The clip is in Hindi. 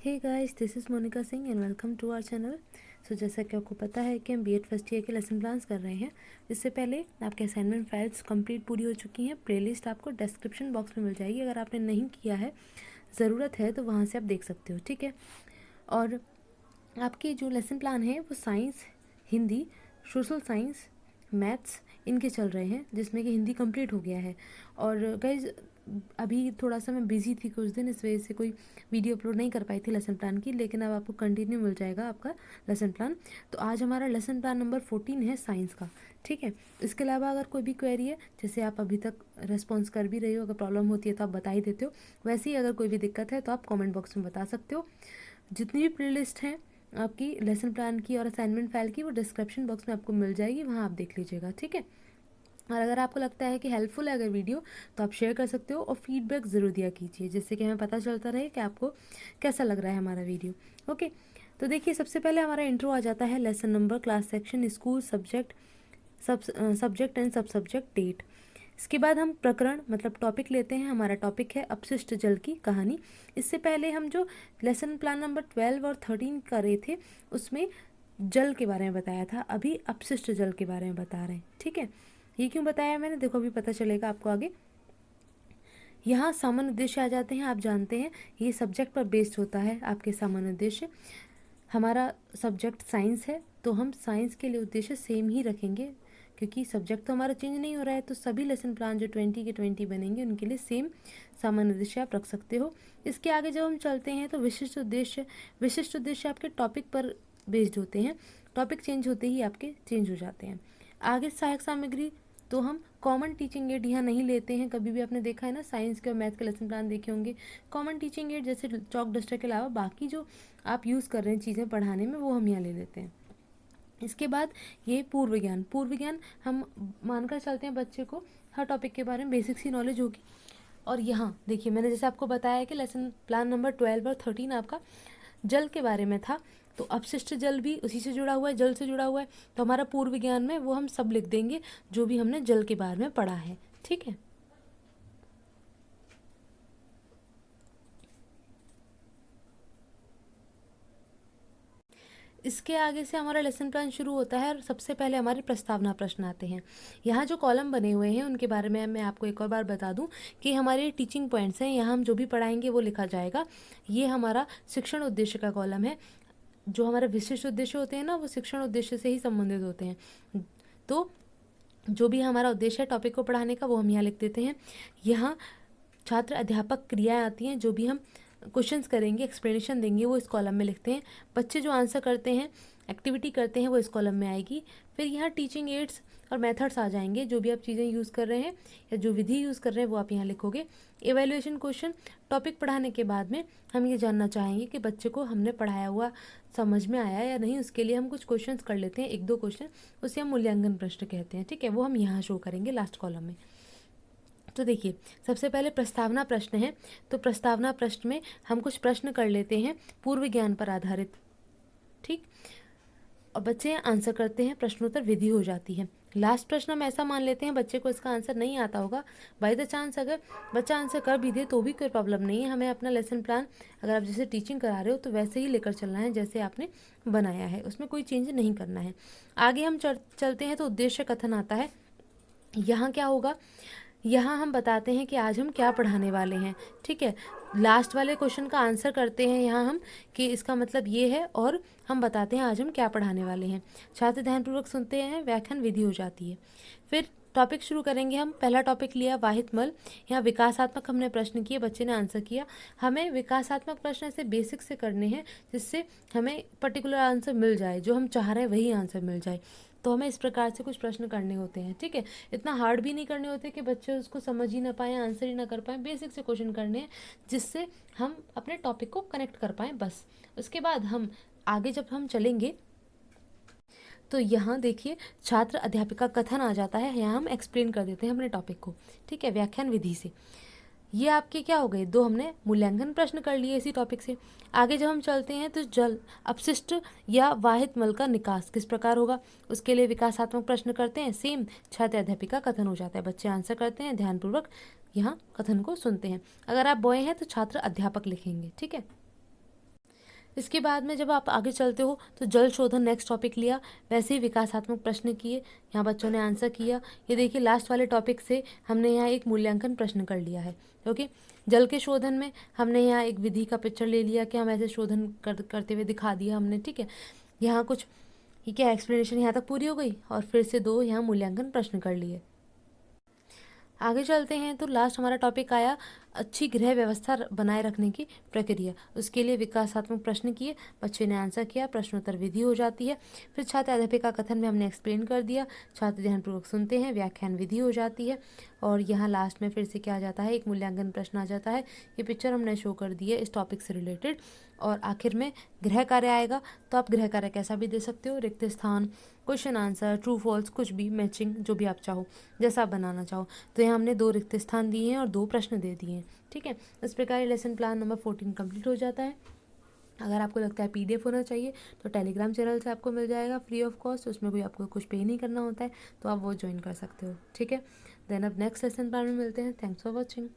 Hey guys, this is Monika Singh and welcome to our channel. So जैसा कि आपको पता है कि हम बीएड फर्स्ट ईयर के लेसन प्लान्स कर रहे हैं। इससे पहले आपके असाइनमेंट फाइल्स कंप्लीट पूरी हो चुकी हैं। प्लेलिस्ट आपको डिस्क्रिप्शन बॉक्स में मिल जाएगी। अगर आपने नहीं किया है, ज़रूरत है तो वहाँ से आप देख सकते हो, ठीक है। और आपके जो लेसन प्लान है वो science, Hindi, social science, maths इनके चल रहे हैं, जिसमें कि हिंदी कंप्लीट हो गया है। और गाइज अभी थोड़ा सा मैं बिज़ी थी कुछ दिन, इस वजह से कोई वीडियो अपलोड नहीं कर पाई थी लेसन प्लान की, लेकिन अब आपको कंटिन्यू मिल जाएगा आपका लेसन प्लान। तो आज हमारा लेसन प्लान नंबर 14 है साइंस का, ठीक है। इसके अलावा अगर कोई भी क्वेरी है, जैसे आप अभी तक रेस्पॉन्स कर भी रहे हो, अगर प्रॉब्लम होती है तो आप बता ही देते हो, वैसे ही अगर कोई भी दिक्कत है तो आप कॉमेंट बॉक्स में बता सकते हो। जितनी भी प्ले लिस्ट हैं आपकी लेसन प्लान की और असाइनमेंट फाइल की, वो डिस्क्रिप्शन बॉक्स में आपको मिल जाएगी, वहाँ आप देख लीजिएगा, ठीक है। और अगर आपको लगता है कि हेल्पफुल है अगर वीडियो, तो आप शेयर कर सकते हो और फीडबैक ज़रूर दिया कीजिए, जिससे कि हमें पता चलता रहे कि आपको कैसा लग रहा है हमारा वीडियो। ओके, तो देखिए सबसे पहले हमारा इंट्रो आ जाता है, lesson number, class section, school, subject, subject and सब सब्जेक्ट, डेट। इसके बाद हम प्रकरण मतलब टॉपिक लेते हैं। हमारा टॉपिक है अपशिष्ट जल की कहानी। इससे पहले हम जो लेसन प्लान नंबर 12 और 13 कर रहे थे, उसमें जल के बारे में बताया था, अभी अपशिष्ट जल के बारे में बता रहे हैं, ठीक है। ये क्यों बताया मैंने, देखो अभी पता चलेगा आपको आगे। यहाँ सामान्य उद्देश्य आ जाते हैं। आप जानते हैं ये सब्जेक्ट पर बेस्ड होता है आपके सामान्य उद्देश्य। हमारा सब्जेक्ट साइंस है, तो हम साइंस के लिए उद्देश्य सेम ही रखेंगे, क्योंकि सब्जेक्ट तो हमारा चेंज नहीं हो रहा है। तो सभी लेसन प्लान जो 20 के 20 बनेंगे, उनके लिए सेम सामान्य उद्देश्य आप रख सकते हो। इसके आगे जब हम चलते हैं तो विशिष्ट उद्देश्य आपके टॉपिक पर बेस्ड होते हैं। टॉपिक चेंज होते ही आपके चेंज हो जाते हैं। आगे सहायक सामग्री, तो हम कॉमन टीचिंग एड यहाँ नहीं लेते हैं। कभी भी आपने देखा है ना, साइंस के और मैथ के लेसन प्लान देखे होंगे, कॉमन टीचिंग एड जैसे चौक डस्टर के अलावा बाकी जो आप यूज़ कर रहे हैं चीज़ें पढ़ाने में, वो हम यहाँ ले लेते हैं। इसके बाद ये पूर्व ज्ञान हम मानकर चलते हैं बच्चे को हर टॉपिक के बारे में बेसिक सी नॉलेज होगी। और यहाँ देखिए मैंने जैसे आपको बताया कि लेसन प्लान नंबर 12 और 13 आपका जल के बारे में था, तो अपशिष्ट जल भी उसी से जुड़ा हुआ है, जल से जुड़ा हुआ है। तो हमारा पूर्व ज्ञान में वो हम सब लिख देंगे जो भी हमने जल के बारे में पढ़ा है, ठीक है। इसके आगे से हमारा लेसन प्लान शुरू होता है और सबसे पहले हमारे प्रस्तावना प्रश्न आते हैं। यहाँ जो कॉलम बने हुए हैं उनके बारे में मैं आपको एक और बार बता दूं कि हमारे टीचिंग पॉइंट्स हैं। यहाँ हम जो भी पढ़ाएंगे वो लिखा जाएगा। ये हमारा शिक्षण उद्देश्य का कॉलम है। जो हमारे विशिष्ट उद्देश्य होते हैं ना, वो शिक्षण उद्देश्य से ही संबंधित होते हैं। तो जो भी हमारा उद्देश्य है टॉपिक को पढ़ाने का, वो हम यहाँ लिख देते हैं। यहाँ छात्र अध्यापक क्रियाएं आती हैं, जो भी हम क्वेश्चंस करेंगे, एक्सप्लेनेशन देंगे, वो इस कॉलम में लिखते हैं। बच्चे जो आंसर करते हैं, एक्टिविटी करते हैं, वो इस कॉलम में आएगी। फिर यहाँ टीचिंग एड्स और मेथड्स आ जाएंगे। जो भी आप चीज़ें यूज़ कर रहे हैं या जो विधि यूज़ कर रहे हैं वो आप यहाँ लिखोगे। एवेल्युएशन क्वेश्चन, टॉपिक पढ़ाने के बाद में हम ये जानना चाहेंगे कि बच्चे को हमने पढ़ाया हुआ समझ में आया या नहीं। उसके लिए हम कुछ क्वेश्चंस कर लेते हैं, 1-2 क्वेश्चन, उसे हम मूल्यांकन प्रश्न कहते हैं, ठीक है। वो हम यहाँ शो करेंगे लास्ट कॉलम में। तो देखिए सबसे पहले प्रस्तावना प्रश्न है। तो प्रस्तावना प्रश्न में हम कुछ प्रश्न कर लेते हैं पूर्व ज्ञान पर आधारित, ठीक। और बच्चे आंसर करते हैं, प्रश्नोत्तर विधि हो जाती है। लास्ट प्रश्न हम ऐसा मान लेते हैं बच्चे को इसका आंसर नहीं आता होगा, बाय द चांस अगर बच्चा आंसर कर भी दे तो भी कोई प्रॉब्लम नहीं है। हमें अपना लेसन प्लान अगर आप जैसे टीचिंग करा रहे हो तो वैसे ही लेकर चलना है जैसे आपने बनाया है, उसमें कोई चेंज नहीं करना है। आगे हम चलते हैं तो उद्देश्य कथन आता है। यहाँ क्या होगा, यहाँ हम बताते हैं कि आज हम क्या पढ़ाने वाले हैं, ठीक है। लास्ट वाले क्वेश्चन का आंसर करते हैं यहाँ हम कि इसका मतलब ये है, और हम बताते हैं आज हम क्या पढ़ाने वाले हैं। छात्र ध्यानपूर्वक सुनते हैं, व्याख्यान विधि हो जाती है। फिर टॉपिक शुरू करेंगे हम। पहला टॉपिक लिया वाहित मल। यहाँ विकासात्मक हमने प्रश्न किए, बच्चे ने आंसर किया। हमें विकासात्मक प्रश्न ऐसे बेसिक से करने हैं जिससे हमें पर्टिकुलर आंसर मिल जाए, जो हम चाह रहे हैं वही आंसर मिल जाए। तो हमें इस प्रकार से कुछ प्रश्न करने होते हैं, ठीक है। इतना हार्ड भी नहीं करने होते कि बच्चे उसको समझ ही ना पाएँ, आंसर ही ना कर पाएँ। बेसिक से क्वेश्चन करने हैं जिससे हम अपने टॉपिक को कनेक्ट कर पाएँ, बस। उसके बाद हम आगे जब हम चलेंगे तो यहाँ देखिए छात्र अध्यापिका कथन आ जाता है। यहाँ हम एक्सप्लेन कर देते हैं अपने टॉपिक को, ठीक है, व्याख्यान विधि से। ये आपके क्या हो गए, 2 हमने मूल्यांकन प्रश्न कर लिए इसी टॉपिक से। आगे जब हम चलते हैं तो जल अपशिष्ट या वाहित मल का निकास किस प्रकार होगा, उसके लिए विकासात्मक प्रश्न करते हैं। सेम छात्र अध्यापिका कथन हो जाता है, बच्चे आंसर करते हैं, ध्यानपूर्वक यहाँ कथन को सुनते हैं। अगर आप बॉय हैं तो छात्र अध्यापक लिखेंगे, ठीक है। इसके बाद में जब आप आगे चलते हो तो जल शोधन नेक्स्ट टॉपिक लिया, वैसे ही विकासात्मक प्रश्न किए, यहाँ बच्चों ने आंसर किया। ये देखिए लास्ट वाले टॉपिक से हमने यहाँ एक मूल्यांकन प्रश्न कर लिया है। ओके, जल के शोधन में हमने यहाँ एक विधि का पिक्चर ले लिया कि हम ऐसे शोधन करते हुए दिखा दिया हमने, ठीक है। यहाँ कुछ ठीक है, एक्सप्लेनेशन यहाँ तक पूरी हो गई और फिर से 2 यहाँ मूल्यांकन प्रश्न कर लिए। आगे चलते हैं तो लास्ट हमारा टॉपिक आया अच्छी गृह व्यवस्था बनाए रखने की प्रक्रिया। उसके लिए विकासात्मक प्रश्न किए, बच्चे ने आंसर किया, प्रश्नोत्तर विधि हो जाती है। फिर छात्र अध्यापिका कथन में हमने एक्सप्लेन कर दिया, छात्र ध्यानपूर्वक सुनते हैं, व्याख्यान विधि हो जाती है। और यहाँ लास्ट में फिर से क्या आ जाता है, एक मूल्यांकन प्रश्न आ जाता है। ये पिक्चर हमने शो कर दी है इस टॉपिक से रिलेटेड। और आखिर में गृह कार्य आएगा, तो आप गृह कार्य कैसा भी दे सकते हो, रिक्त स्थान, क्वेश्चन आंसर, ट्रू फॉल्स, कुछ भी मैचिंग, जो भी आप चाहो, जैसा आप बनाना चाहो। तो यहाँ हमने 2 रिक्त स्थान दिए हैं और 2 प्रश्न दे दिए हैं, ठीक है। इस प्रकार लेसन प्लान नंबर 14 कंप्लीट हो जाता है। अगर आपको लगता है PDF होना चाहिए तो टेलीग्राम चैनल से आपको मिल जाएगा फ्री ऑफ कॉस्ट, उसमें कोई आपको कुछ पे नहीं करना होता है, तो आप वो ज्वाइन कर सकते हो, ठीक है। देन अब नेक्स्ट लेसन प्लान में मिलते हैं। Thanks for watching.